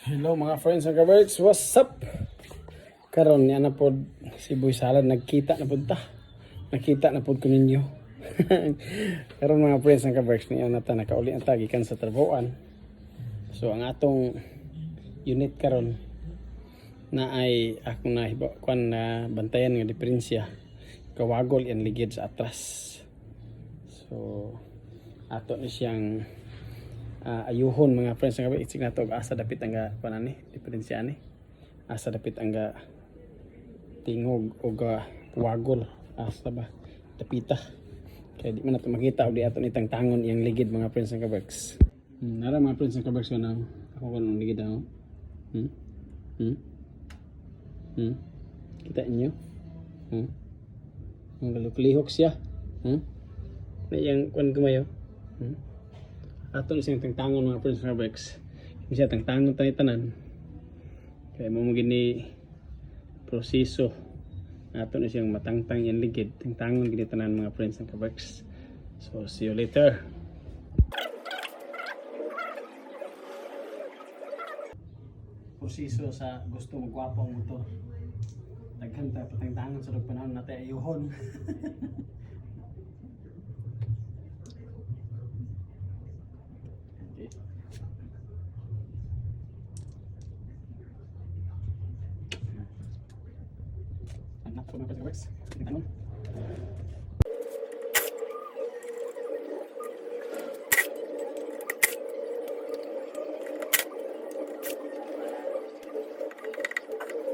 Hello mga friends and kabarks, what's up? Karon niya na pod si Boy Salad nagkita na pod ta. Nakita na pod ko ninyo. Karon mga friends and kabarks niya na ta nakauli ang tagikan sa trabahoan. So ang atong unit karon na ay akong nahibakuan na bantayan nga diferensya. Kawagol yan ligid sa atras. So ato ni siyang ayuhon mga friends nga isig nato asa dapit ang panani diferensya ni asa dapit ang tingog o wagol asa ba dapita kaya di man nato makita og di ato ni tangtangon iyang ligid mga friends nga kabarks. Nara mga friends nga kabarks na ako kanang ligid ako. Kita inyo ang galuk-lihok siya na iyang kuan kumayo ato na siyang tangtangon mga friends nga kabarks. Hindi siya tangtangon tanan kaya mo gini proseso ato na siyang matangtang yan ligid tangtangon gini tanan mga friends nga kabarks. So see you later. Proseso sa gusto magwapo ang motor daghan ta patangtangon sa panahon natin ayuhon. Anak ko mga kabarks, tingnan mo.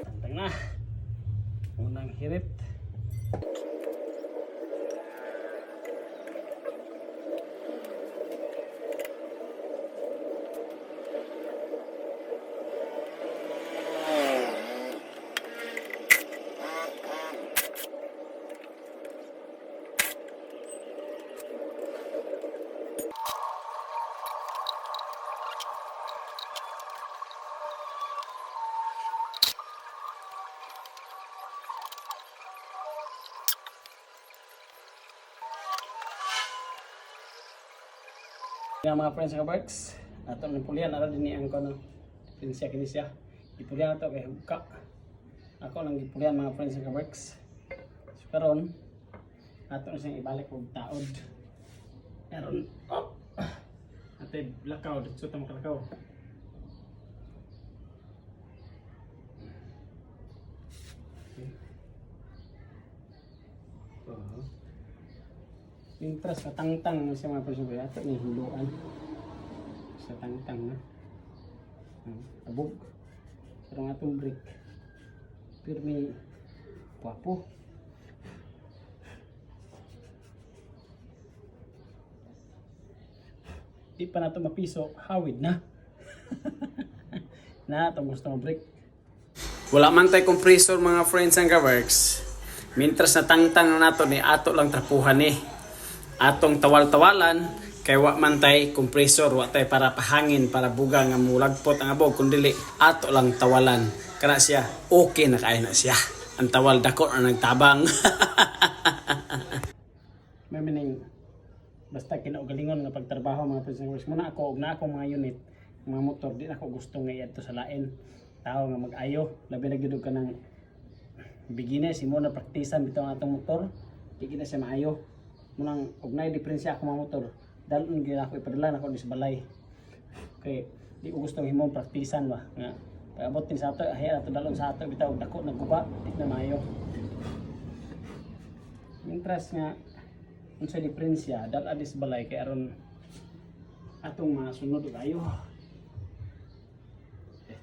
Tantang na. Unang hirit. Nga mga friends nga kabarks, ato ng pulian ara din ang kono. Diferensya kini siya. Ipulian ato kay hugka. Ako lang gipulian mga friends nga kabarks. So karon ato na siyang ibalik og taod. Karon ate lakaw dito ta makalakaw. Intras katangtang na siya mga presyo kaya ito may hiluan sa tangtang na abog pero nga itong brake pero may guwapo di pa na ito mapiso hawid na na itong gusto ng brake. Wala man tayo compressor mga friends and kabarks, mintras na tangtang na nato ni ato lang trapuhan atong tawal-tawalan kay wa man tay compressor, wa tay para pahangin para buga nga mulagpot ang abog kundi ato lang tawalan kana siya okay na kay na siya ang tawal dako na nagtabang. May meaning basta kinaugalingon nga pagtrabaho mga friends muna ako og na akong mga unit mga motor di na ako gusto nga iadto sa lain tao nga mag-ayo labi na gyud ka ng beginner imo na praktisan bitaw ang atong motor di gina siya maayo munang og naay diferensya ako mga motor dalon gyud ako ipadala nako sa balay kay di ko gusto himong praktisan ba nga paabot din sa ato ahay ato dalon sa ato bitaw dako nagguba di na maayo mintras nga unsa diferensya dal adis balay kay aron atong mga sunod og ayo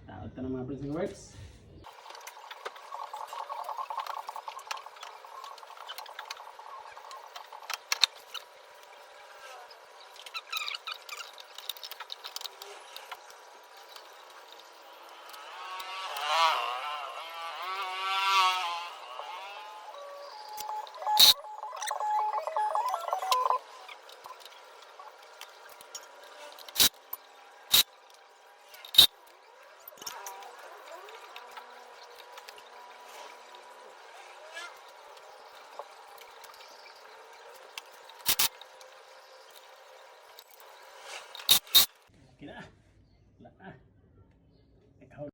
taod ta na mga friends works.